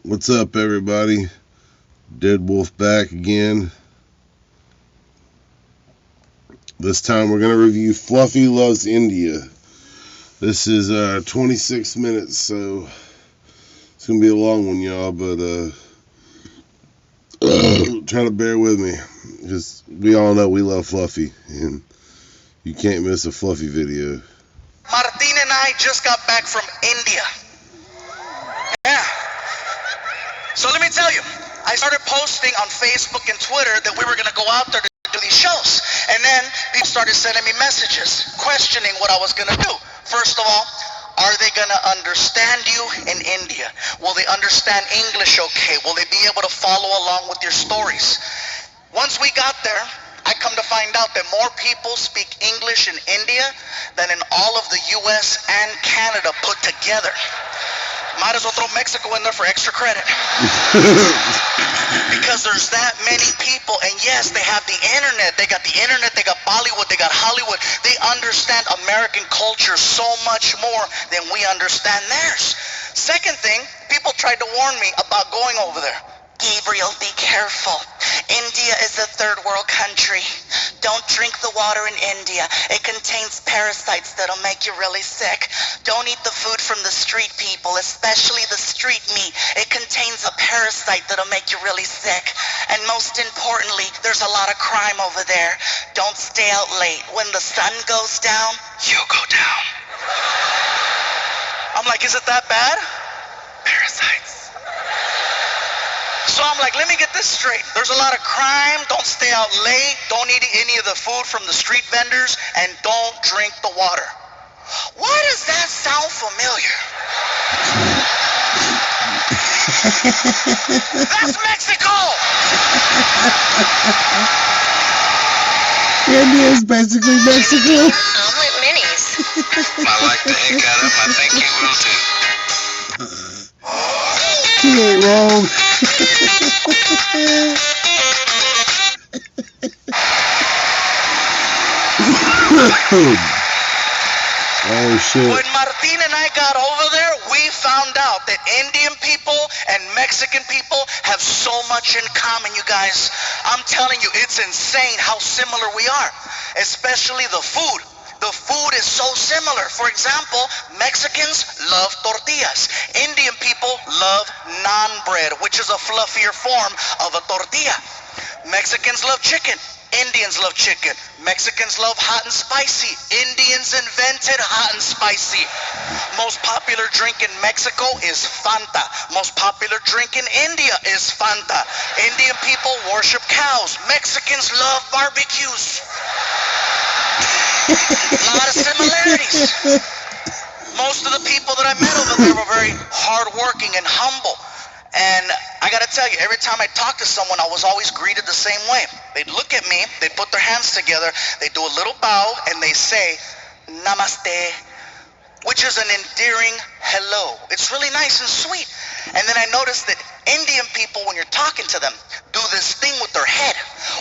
What's up, everybody? Dead Wolf back again. This time we're going to review Fluffy Loves India. This is 26 minutes, so it's going to be a long one, y'all, but try to bear with me, because we all know we love Fluffy, and you can't miss a Fluffy video. Martin and I just got back from India. Yeah. So let me tell you, I started posting on Facebook and Twitter that we were going to go out there to do these shows. And then people started sending me messages questioning what I was going to do. First of all, are they going to understand you in India? Will they understand English okay? Will they be able to follow along with your stories? Once we got there, I come to find out that more people speak English in India than in all of the US and Canada put together. Might as well throw Mexico in there for extra credit. Because there's that many people, and yes, they have the internet. They got the internet, they got Bollywood, they got Hollywood. They understand American culture so much more than we understand theirs. Second thing, people tried to warn me about going over there. Gabriel, be careful. India is a third world country. Don't drink the water in India. It contains parasites that'll make you really sick. Don't eat the food from the street people, especially the street meat. It contains a parasite that'll make you really sick. And most importantly, there's a lot of crime over there. Don't stay out late. When the sun goes down, you go down. I'm like, is it that bad? Parasites. So I'm like, let me get this straight. There's a lot of crime. Don't stay out late. Don't eat any of the food from the street vendors. And don't drink the water. Why does that sound familiar? That's Mexico! India is basically Mexico. Omelet minis. I like the heck out of them. I think you will too. He ain't wrong. Oh shit. When Martin and I got over there, we found out that Indian people and Mexican people have so much in common, you guys. I'm telling you, it's insane how similar we are, especially the food. The food is so similar. For example, Mexicans love tortillas. Indian people love naan bread, which is a fluffier form of a tortilla. Mexicans love chicken. Indians love chicken. Mexicans love hot and spicy. Indians invented hot and spicy. Most popular drink in Mexico is Fanta. Most popular drink in India is Fanta. Indian people worship cows. Mexicans love barbecues. A lot of similarities. Most of the people that I met over there were very hardworking and humble. And I gotta tell you, every time I talked to someone, I was always greeted the same way. They'd look at me, they'd put their hands together, they'd do a little bow, and they say, Namaste, which is an endearing hello. It's really nice and sweet. And then I noticed that Indian people, when you're talking to them, do this thing with their head,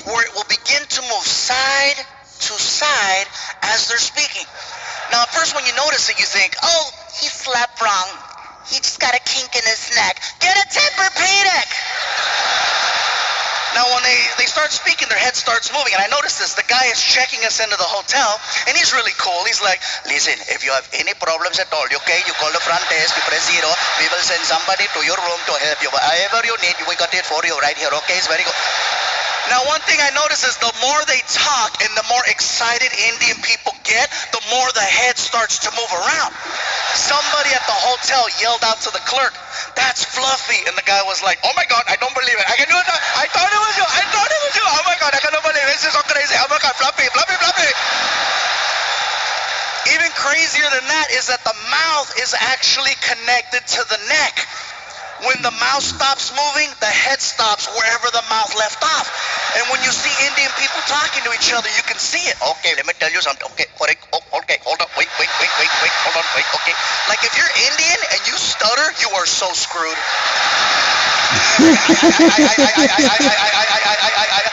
where it will begin to move side to side as they're speaking. Now, at first when you notice it, you think, oh, he slept wrong. He just got a kink in his neck. Get a Tempur-Pedic! Now, when they start speaking, their head starts moving. And I noticed this. The guy is checking us into the hotel, and he's really cool. He's like, listen, if you have any problems at all, okay, you call the front desk, you press 0. We will send somebody to your room to help you. Whatever you need, we got it for you right here, okay? It's very good. Now, one thing I notice is the more they talk and the more excited Indian people get, the more the head starts to move around. Somebody at the hotel yelled out to the clerk, that's Fluffy. And the guy was like, oh my God, I don't believe it. I can do it. I thought it was you. I thought it was you. Oh my God, I cannot believe it. This is so crazy. Oh my God, Fluffy, Fluffy, Fluffy. Even crazier than that is that the mouth is actually connected to the neck. When the mouth stops moving, the head stops wherever the mouth left off. And when you see Indian people talking to each other, you can see it. Okay, let me tell you something. Okay, okay, hold on. Wait, hold on, wait, okay. Like if you're Indian and you stutter, you are so screwed.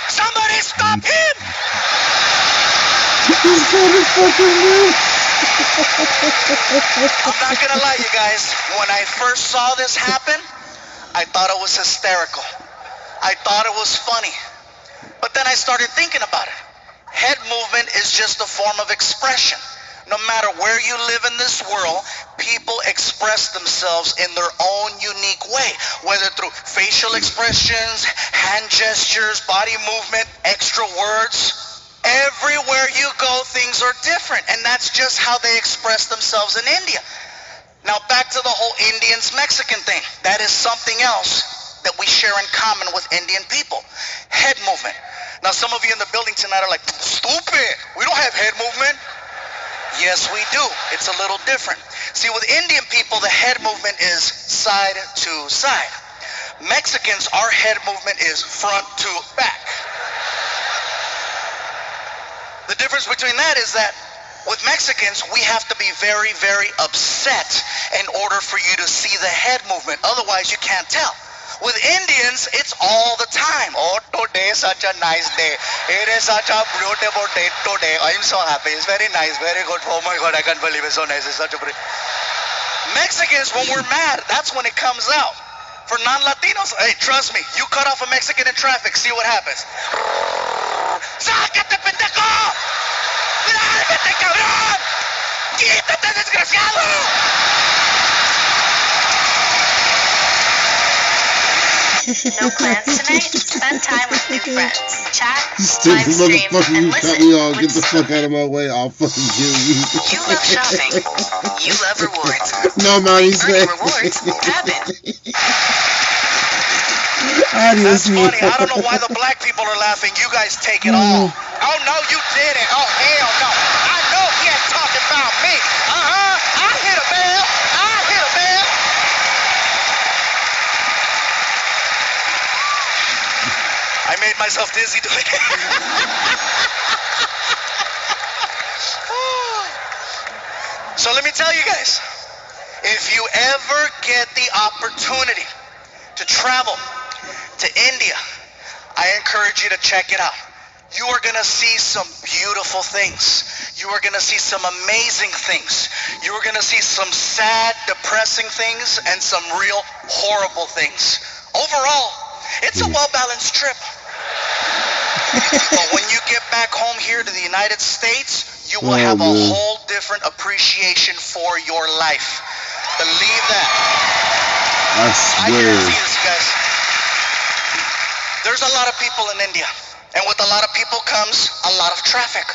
Somebody stop him! He's gonna fucking move. I'm not gonna lie, you guys. When I first saw this happen, I thought it was hysterical. I thought it was funny. But then I started thinking about it. Head movement is just a form of expression. No matter where you live in this world, people express themselves in their own unique way, whether through facial expressions, hand gestures, body movement, extra words. Everywhere you go, things are different, and that's just how they express themselves in India. Now back to the whole Indians-Mexican thing. That is something else that we share in common with Indian people. Head movement. Now some of you in the building tonight are like, stupid, we don't have head movement. Yes, we do. It's a little different. See, with Indian people, the head movement is side to side. Mexicans, our head movement is front to back. The difference between that is that with Mexicans, we have to be very, very upset in order for you to see the head movement. Otherwise, you can't tell. With Indians, it's all the time. Oh, today is such a nice day. It is such a beautiful day today. I'm so happy. It's very nice, very good. Oh my God, I can't believe it's so nice. It's such a pretty. Mexicans, when we're mad, that's when it comes out. For non-Latinos, hey, trust me, you cut off a Mexican in traffic, see what happens. ¡Sácate, pendejo! ¡Lárgate, cabrón! ¡Quítate, desgraciado! No plans tonight? Spend time with new friends. Chat, You stupid live stream, motherfucker, and you cut listen. me off. Get Let's the fuck out of my way. I'll fucking kill you. You love shopping. You love rewards. No, Monty's Earning man. rewards happen. That's funny. I don't know why the black people are laughing. You guys take it all. Oh, no, you didn't. Oh, hell no. I know he ain't talking about me. I hit a bell. I hit a bell. I made myself dizzy doing it. So let me tell you guys, if you ever get the opportunity to travel to India, I encourage you to check it out. You are going to see some beautiful things. You are going to see some amazing things. You are going to see some sad, depressing things and some real horrible things. Overall, it's a well-balanced trip. But when you get back home here to the United States, you will have a whole different appreciation for your life. Believe that. I I swear. guarantee this, guys. There's a lot of people in India, and with a lot of people comes a lot of traffic.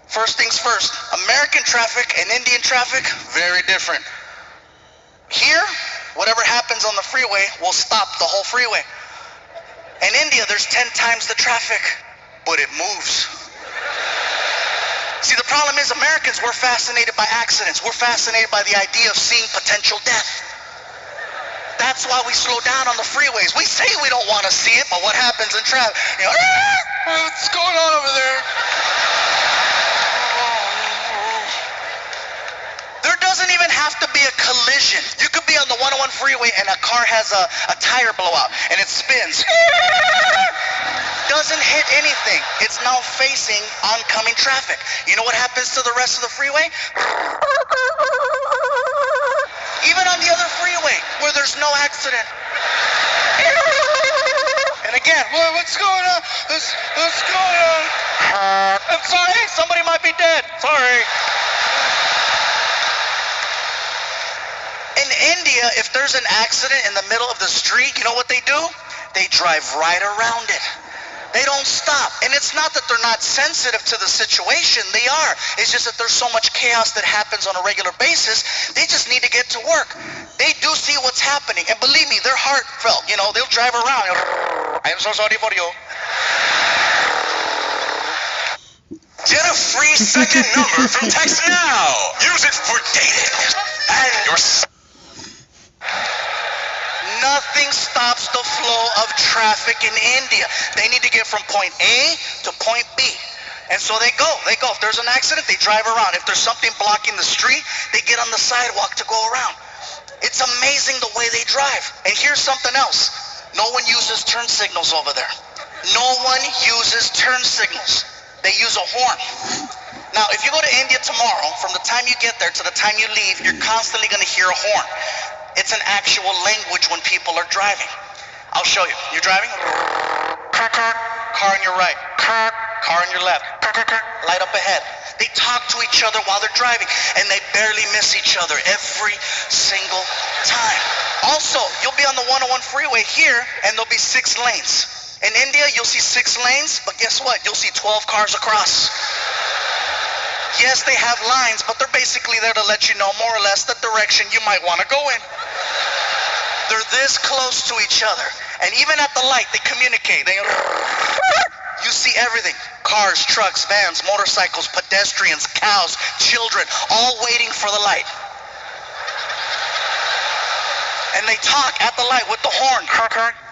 First things first, American traffic and Indian traffic, very different. Here, whatever happens on the freeway will stop the whole freeway. In India, there's 10 times the traffic, but it moves. See, the problem is Americans, we're fascinated by accidents. We're fascinated by the idea of seeing potential death. That's why we slow down on the freeways. We say we don't want to see it, but what happens in traffic? You know, what's going on over there? There doesn't even have to be a collision. You could be on the 101 freeway and a car has a tire blowout and it spins. Doesn't hit anything. It's now facing oncoming traffic. You know what happens to the rest of the freeway? Even on the other freeway where there's no accident. And again, what's going on? What's going on? I'm sorry, somebody might be dead. Sorry. In India, if there's an accident in the middle of the street, you know what they do? They drive right around it. They don't stop. And it's not that they're not sensitive to the situation. They are. It's just that there's so much chaos that happens on a regular basis. They just need to get to work. They do see what's happening. And believe me, they're heartfelt. You know, they'll drive around. I'm so sorry for you. Get a free second number from Text Now. Use it for dating. And your Nothing stops the flow of traffic in India. They need to get from point A to point B. And so they go. If there's an accident, they drive around. If there's something blocking the street, they get on the sidewalk to go around. It's amazing the way they drive. And here's something else. No one uses turn signals over there. No one uses turn signals. They use a horn. Now, if you go to India tomorrow, from the time you get there to the time you leave, you're constantly going to hear a horn. It's an actual language when people are driving. I'll show you. You're driving? Car on your right. Car on your left. Light up ahead. They talk to each other while they're driving, and they barely miss each other every single time. Also, you'll be on the 101 freeway here, and there'll be 6 lanes. In India, you'll see 6 lanes, but guess what? You'll see 12 cars across. Yes, they have lines, but they're basically there to let you know more or less the direction you might want to go in. They're this close to each other, and even at the light, they communicate. You see everything. Cars, trucks, vans, motorcycles, pedestrians, cows, children, all waiting for the light. And they talk at the light with the horn.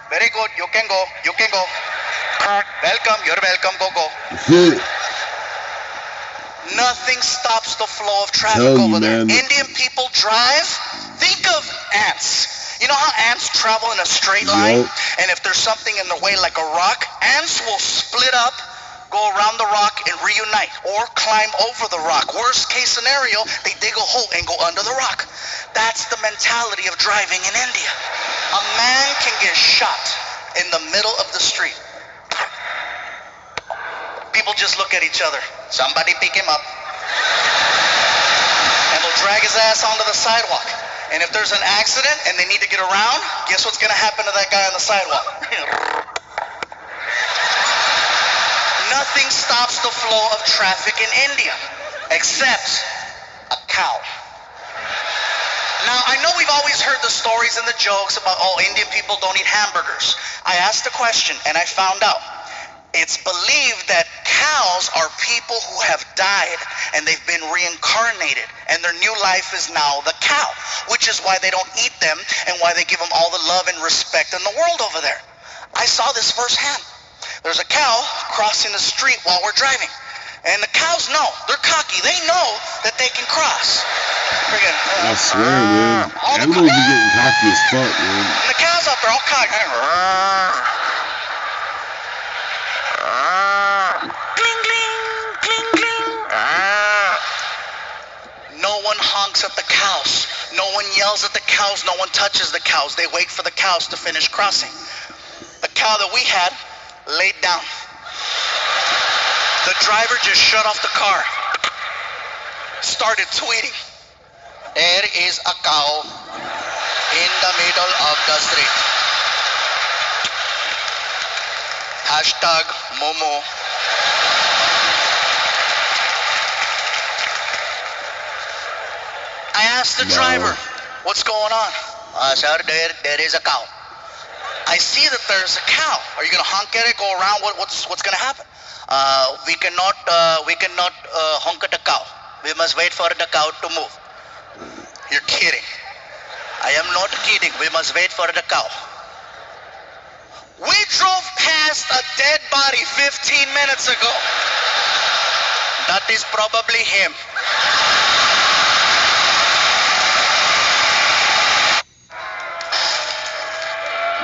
Very good, you can go, you can go. Welcome, you're welcome, go, go. Nothing stops the flow of traffic over there. Indian people drive, think of ants. You know how ants travel in a straight line? And if there's something in the way like a rock, ants will split up, go around the rock and reunite, or climb over the rock. Worst case scenario, they dig a hole and go under the rock. That's the mentality of driving in India. A man can get shot in the middle of the street. People just look at each other. Somebody pick him up. And they'll drag his ass onto the sidewalk. And if there's an accident and they need to get around, guess what's going to happen to that guy on the sidewalk? Nothing stops the flow of traffic in India except a cow. Now, I know we've always heard the stories and the jokes about, oh, Indian people don't eat hamburgers. I asked a question and I found out. It's believed that cows are people who have died and they've been reincarnated, and their new life is now the cow, which is why they don't eat them and why they give them all the love and respect in the world over there. I saw this firsthand. There's a cow crossing the street while we're driving, and the cows know. They're cocky. They know that they can cross. I swear, man. Animals are getting cocky as fuck, man. And the cows out there all cocky. No one honks at the cows. No one yells at the cows. No one touches the cows. They wait for the cows to finish crossing. The cow that we had laid down. The driver just shut off the car. Started tweeting. There is a cow in the middle of the street. Hashtag Momo. I asked the driver, what's going on? Sir, there is a cow. I see that there's a cow. Are you gonna honk at it, go around? What's gonna happen? We cannot honk at the cow. We must wait for the cow to move. You're kidding. I am not kidding. We must wait for the cow. We drove past a dead body 15 minutes ago. That is probably him.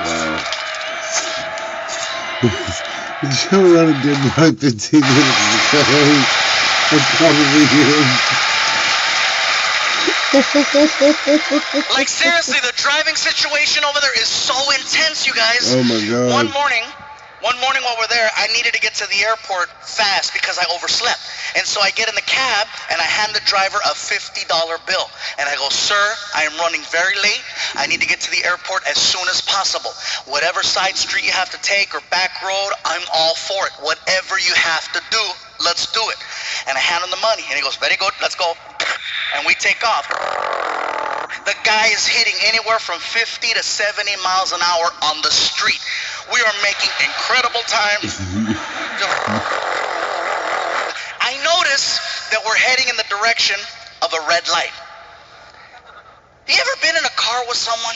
Wow. You drove around a dead body 15 minutes ago. That's probably him. Like seriously, the driving situation over there is so intense, you guys. Oh my God. One morning while we're there, I needed to get to the airport fast because I overslept. And so I get in the cab and I hand the driver a $50 bill. And I go, sir, I am running very late. I need to get to the airport as soon as possible. Whatever side street you have to take or back road, I'm all for it. Whatever you have to do, let's do it. And I hand him the money and he goes, very good, let's go. And we take off. The guy is hitting anywhere from 50 to 70 miles an hour on the street. We are making incredible time. I notice that we're heading in the direction of a red light. You ever been in a car with someone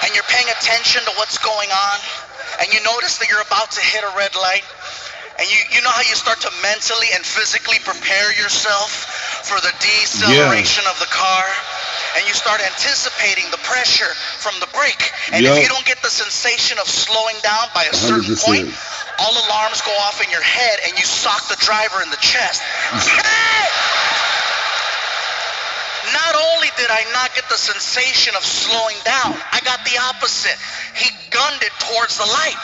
and you're paying attention to what's going on and you notice that you're about to hit a red light? And you know how you start to mentally and physically prepare yourself for the deceleration of the car? And you start anticipating the pressure from the brake. And if you don't get the sensation of slowing down by a certain 100%. point, all alarms go off in your head and you sock the driver in the chest. Hey! Not Not only did I not get the sensation of slowing down, I got the opposite. He gunned it towards the light.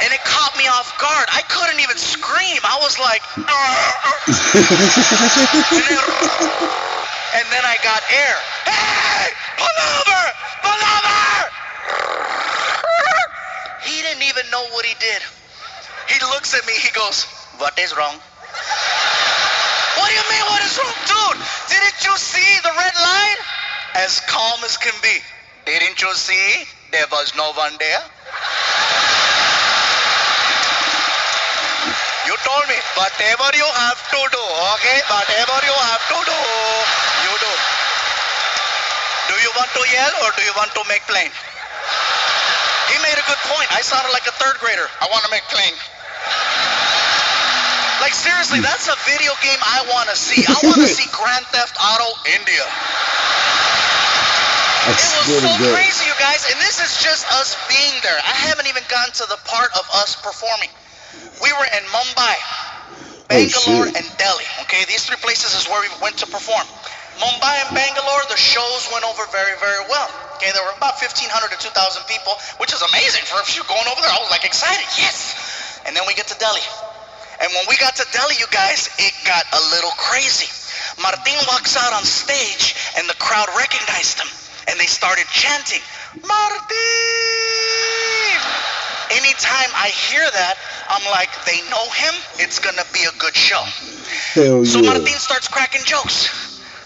And it caught me off guard. I couldn't even scream. I was like, and then I got air. Hey, pull over, pull over. He didn't even know what he did. He looks at me, he goes, what is wrong? What do you mean, what is wrong? Dude, didn't you see the red light? As calm as can be. Didn't you see there was no one there? You told me, whatever you have to do, okay? Whatever you have to do, you do. Do you want to yell or do you want to make plain? He made a good point. I sounded like a third grader. I want to make plain. Like seriously, that's a video game I want to see. I want to see Grand Theft Auto India. It was so crazy, you guys. And this is just us being there. I haven't even gotten to the part of us performing. We were in Mumbai, Bangalore, and Delhi. Okay, these three places is where we went to perform. Mumbai and Bangalore, the shows went over very, very well. Okay, there were about 1,500 to 2,000 people, which is amazing for if you're going over there. I was like excited, yes. And then we get to Delhi. And when we got to Delhi, you guys, it got a little crazy. Martin walks out on stage, and the crowd recognized him. And they started chanting, Martin! Anytime I hear that, I'm like, they know him, it's gonna be a good show. Hell So yeah. Martin starts cracking jokes.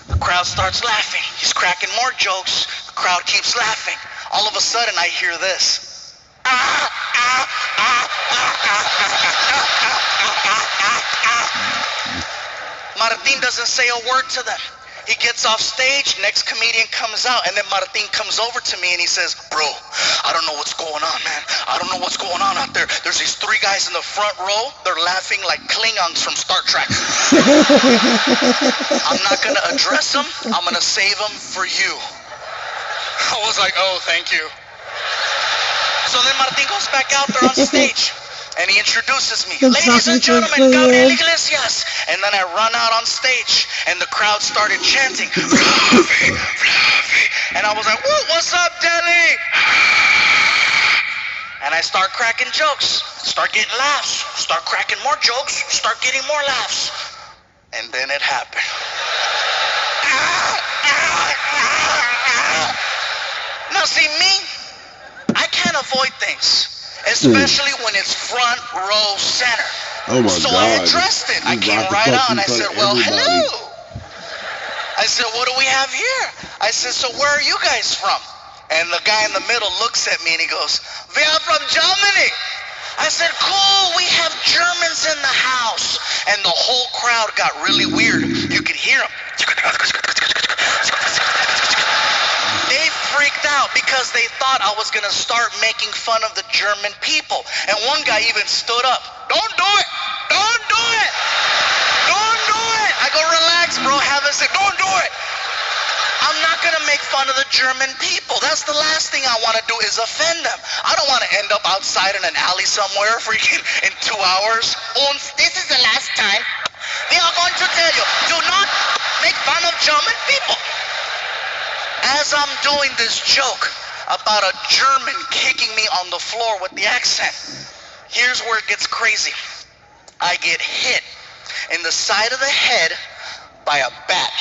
The crowd starts laughing. He's cracking more jokes. The crowd keeps laughing. All of a sudden, I hear this. Martin doesn't say a word to them. He gets off stage, next comedian comes out, and then Martin comes over to me and he says, bro, I don't know what's going on, man. I don't know what's going on out there. There's these three guys in the front row. They're laughing like Klingons from Star Trek. I'm not going to address them. I'm going to save them for you. I was like, oh, thank you. So then Martin goes back out there on stage. And he introduces me. Ladies and gentlemen, Gabriel Iglesias. And then I run out on stage, and the crowd started chanting, Fluffy, Fluffy. And I was like, what's up, Delhi? And I start cracking jokes, start getting laughs, start cracking more jokes, start getting more laughs. And then it happened. Now see me, I can't avoid things. Especially when it's front row center. Oh my so God. I addressed it. I came right out and I said, well, hello. I said, what do we have here? I said, so where are you guys from? And the guy in the middle looks at me and he goes, we are from Germany. I said, cool, we have Germans in the house. And the whole crowd got really weird. You could hear them. They freaked out because they thought I was going to start making fun of the German people. And one guy even stood up. Don't do it. Don't do it. Don't do it. I go, relax, bro. Have a seat. Don't do it. I'm not going to make fun of the German people. That's the last thing I want to do is offend them. I don't want to end up outside in an alley somewhere freaking in 2 hours. And this is the last time we are going to tell you, do not make fun of German people. As I'm doing this joke about a German kicking me on the floor with the accent, here's where it gets crazy. I get hit in the side of the head by a bat.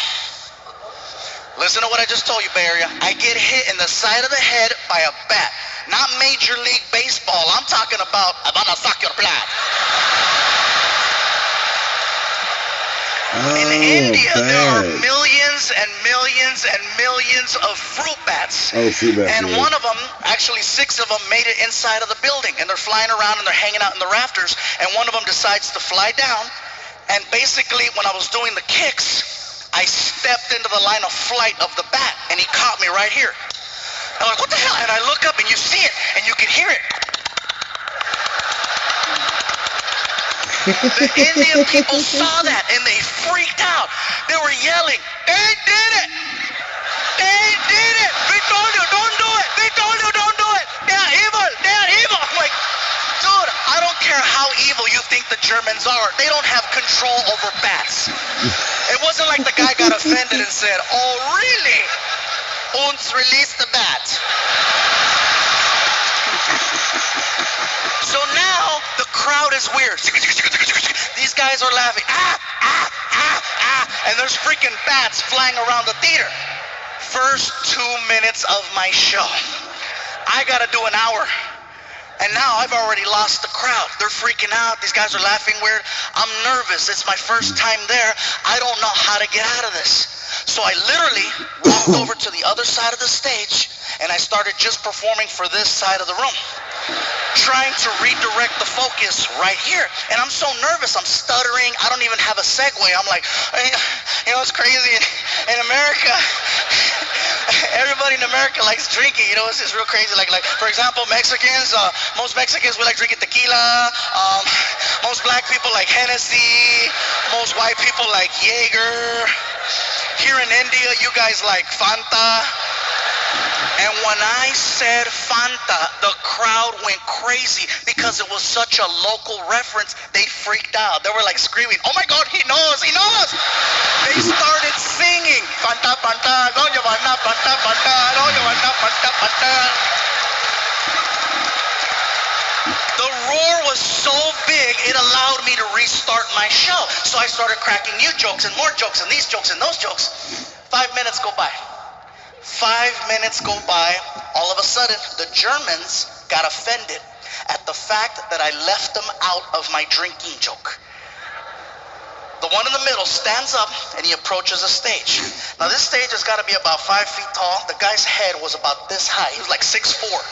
Listen to what I just told you, Bay Area. I get hit in the side of the head by a bat. Not Major League Baseball. I'm talking about, I'm gonna suck your blood. In India, there are millions and millions and millions of fruit bats. Oh, fruit bats. And one of them, actually 6 of them, made it inside of the building. And they're flying around and they're hanging out in the rafters. And one of them decides to fly down. And basically, when I was doing the kicks, I stepped into the line of flight of the bat. And he caught me right here. I'm like, what the hell? And I look up and you see it. And you can hear it. The Indian people saw that and they freaked out. They were yelling, they did it! They did it! We told you, don't do it! We told you, don't do it! They are evil! They are evil! I'm like, dude, I don't care care how evil you think the Germans are, they don't have control over bats. It wasn't like the guy got offended and said, "Oh, really? Uns release the bat." So now the crowd is weird. These guys are laughing. And there's freaking bats flying around the theater. First 2 minutes of my show. I gotta do an hour. And now I've already lost the crowd. They're freaking out. These guys are laughing weird. I'm nervous. It's my first time there. I don't know how to get out of this. So I literally walked over to the other side of the stage and I started just performing for this side of the room, trying to redirect the focus right here. And I'm so nervous. I'm stuttering. I don't even have a segue. I'm like, you know, it's crazy. In America, everybody in America likes drinking. You know, it's just real crazy. Like for example, Mexicans, most Mexicans, we like drinking tequila. Most black people like Hennessy. Most white people like Jaeger. Here in India, you guys like Fanta. And when I said Fanta, the crowd went crazy because it was such a local reference. They freaked out. They were like screaming, "Oh my God, he knows, he knows!" They started singing, "Fanta, Fanta, go you wanna Fanta, Fanta, go you wanna Fanta, Fanta." The roar was so big, it allowed me to restart my show. So I started cracking new jokes and more jokes and these jokes and those jokes. 5 minutes go by. 5 minutes go by. All of a sudden, the Germans got offended at the fact that I left them out of my drinking joke. The one in the middle stands up and he approaches the stage. Now this stage has got to be about 5 feet tall. The guy's head was about this high. He was like 6'4".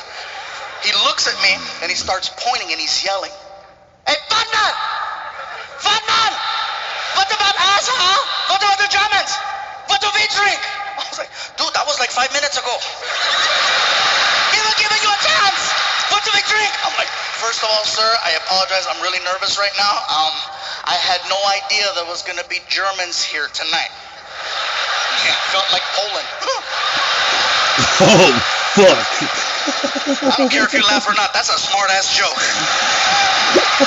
He looks at me and he starts pointing and he's yelling, "Hey, Fatman! Fatman! What about us, huh? What about the Germans? What do we drink?" I was like, "Dude, that was like 5 minutes ago. Even giving you a chance. What do we drink?" I'm like, "First of all, sir, I apologize. I'm really nervous right now. I had no idea there was going to be Germans here tonight." Yeah, felt like Poland. Oh, fuck. I don't care if you laugh or not. That's a smart-ass joke.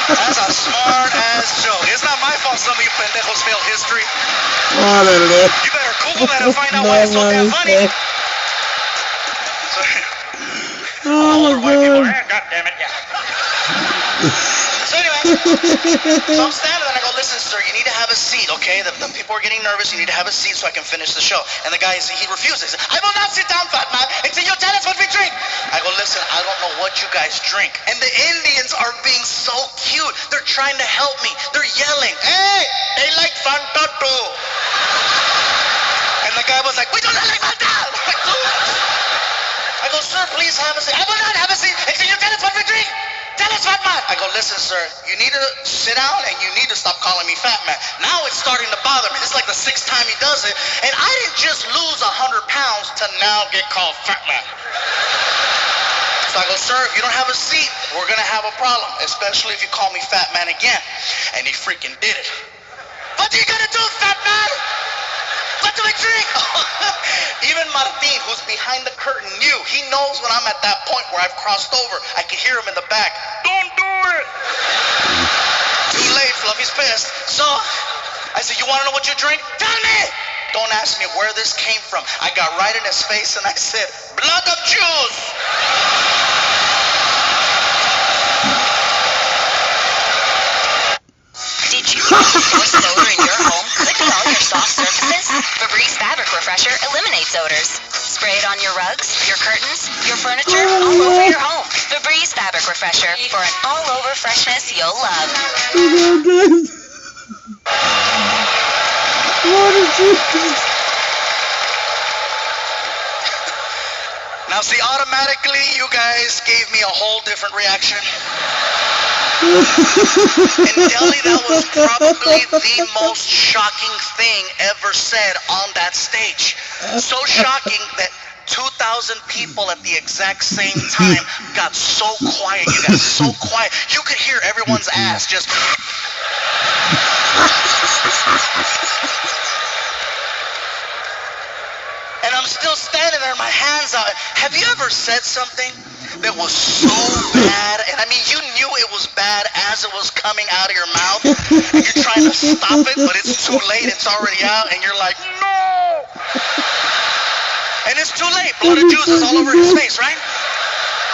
That's a smart-ass joke. It's not my fault some of you pendejos failed history. Oh, no. You better Google that and find out why it's so damn funny. Oh, my God. God damn it, yeah. So anyway, so I'm standing there and I go, "Listen, sir, you need to have a seat, okay? The people are getting nervous. You need to have a seat so I can finish the show." And the guy, he refuses. "I will not sit down, fat man, until you tell us what we drink." I go, "Listen, I don't know what you guys drink." And the Indians are being so cute. They're trying to help me. They're yelling, "Hey, they like Fanta too." And the guy was like, "We do not like Fanta." I go, "Sir, please have a seat." "I will not have a seat until you tell us what we drink. Tell us, fat man." I go, "Listen, sir, you need to sit down and you need to stop calling me fat man." Now it's starting to bother me. This is like the 6th time he does it. And I didn't just lose 100 pounds to now get called fat man. So I go, "Sir, if you don't have a seat, we're going to have a problem, especially if you call me fat man again." And he freaking did it. "What are you going to do, fat man? What do we drink?" Even Martin, who's behind the curtain, knew. He knows when I'm at that point where I've crossed over. I can hear him in the back. "Don't do it." Too late, Fluffy's pissed. So I said, "You want to know what you drink? Tell me." Don't ask me where this came from. I got right in his face and I said, "Blood of Jews." Did you know source odor in your home could dull your soft surfaces? Febreze Fabric Refresher eliminates odors. Spray it on your rugs, your curtains, your furniture, all over your home. Febreze Fabric Refresher for an all-over freshness you'll love. What is this? Now see, automatically you guys gave me a whole different reaction. In Delhi, that was probably the most shocking thing ever said on that stage. So shocking that 2,000 people at the exact same time got so quiet. You got so quiet. You could hear everyone's ass just... And I'm still standing there, my hands out. Have you ever said something that was so bad, and I mean, you knew it was bad as it was coming out of your mouth, and you're trying to stop it, but it's too late, it's already out, and you're like, no! And it's too late, blood of juice is all over his face, right?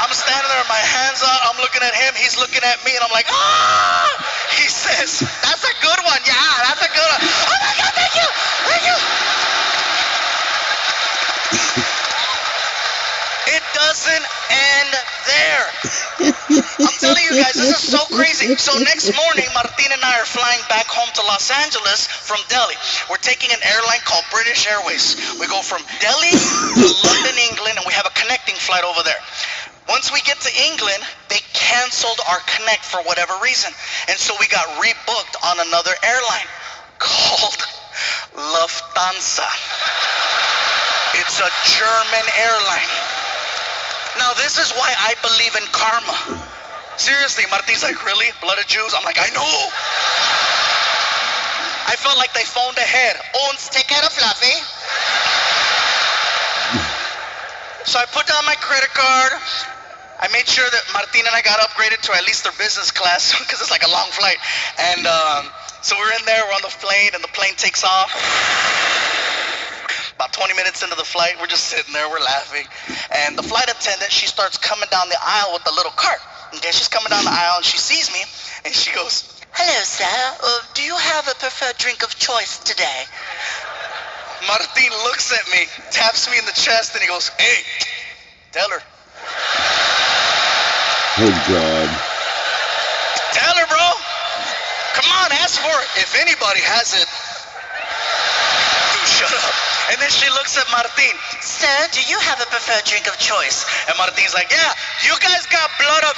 I'm standing there with my hands out, I'm looking at him, he's looking at me, and I'm like, ah! He says, that's a good one, yeah, that's a good one. Oh my God, thank you, thank you. It doesn't end there. I'm telling you guys, this is so crazy. So next morning, Martin and I are flying back home to Los Angeles from Delhi. We're taking an airline called British Airways. We go from Delhi to London, England, and we have a connecting flight over there. Once we get to England, they canceled our connect for whatever reason. And so we got rebooked on another airline called Lufthansa. It's a German airline. Now, this is why I believe in karma. Seriously, Martin's like, really? Blood of Jews? I'm like, I know. I felt like they phoned ahead. Ons, take care of Fluffy. So I put down my credit card. I made sure that Martin and I got upgraded to at least their business class because it's like a long flight. And so we're in there, we're on the plane, and the plane takes off. About 20 minutes into the flight, we're just sitting there, we're laughing. And the flight attendant, she starts coming down the aisle with a little cart. Okay, she's coming down the aisle and she sees me and she goes, hello, sir. Do you have a preferred drink of choice today? Martin looks at me, taps me in the chest, and he goes, hey, tell her. Oh, God. Tell her, bro. Come on, ask for it. If anybody has it, dude, shut up. And then she looks at Martin. Sir, do you have a preferred drink of choice? And Martin's like, yeah, you guys got blood of...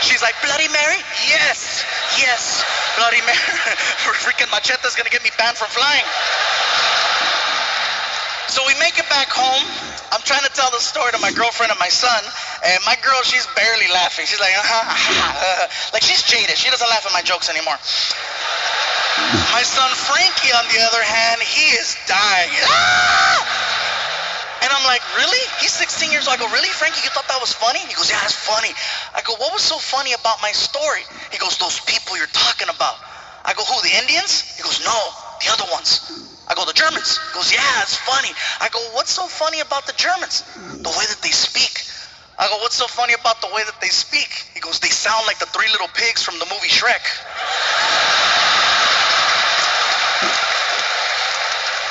She's like, Bloody Mary? Yes, yes, Bloody Mary. Freaking Machete's gonna get me banned from flying. So we make it back home. I'm trying to tell the story to my girlfriend and my son, and my girl, she's barely laughing. She's like, like she's jaded. She doesn't laugh at my jokes anymore. My son Frankie, on the other hand, he is dying. And I'm like, really? He's 16 years old. I go, really, Frankie? You thought that was funny? He goes, yeah, it's funny. I go, what was so funny about my story? He goes, those people you're talking about. I go, who, the Indians? He goes, no, the other ones. I go, the Germans. He goes, yeah, it's funny. I go, what's so funny about the Germans? The way that they speak. I go, what's so funny about the way that they speak? He goes, they sound like the three little pigs from the movie Shrek.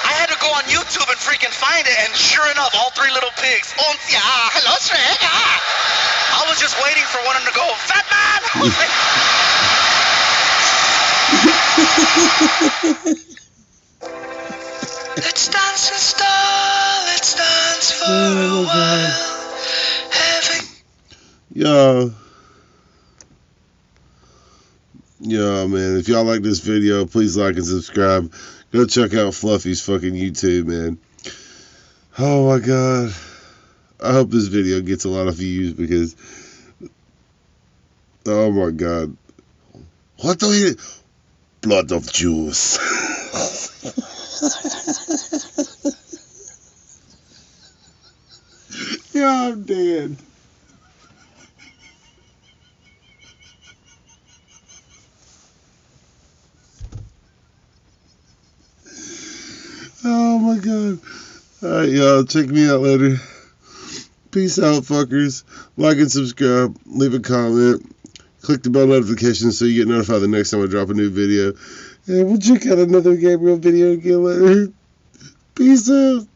I had to go on YouTube and freaking find it, and sure enough, all three little pigs. Oh, yeah, hello, Shrek. I was just waiting for one of them to go, fat man. Let's dance and stall, let's dance for a while. Yo, man, if y'all like this video, please like and subscribe. Go check out Fluffy's fucking YouTube, man. Oh my God. I hope this video gets a lot of views because, oh my God. What do you... Blood of juice. Yeah, I'm dead. Oh my God. Alright, y'all. Check me out later. Peace out, fuckers. Like and subscribe. Leave a comment. Click the bell notification so you get notified the next time I drop a new video. And we'll check out another Gabriel video again later. Peace out.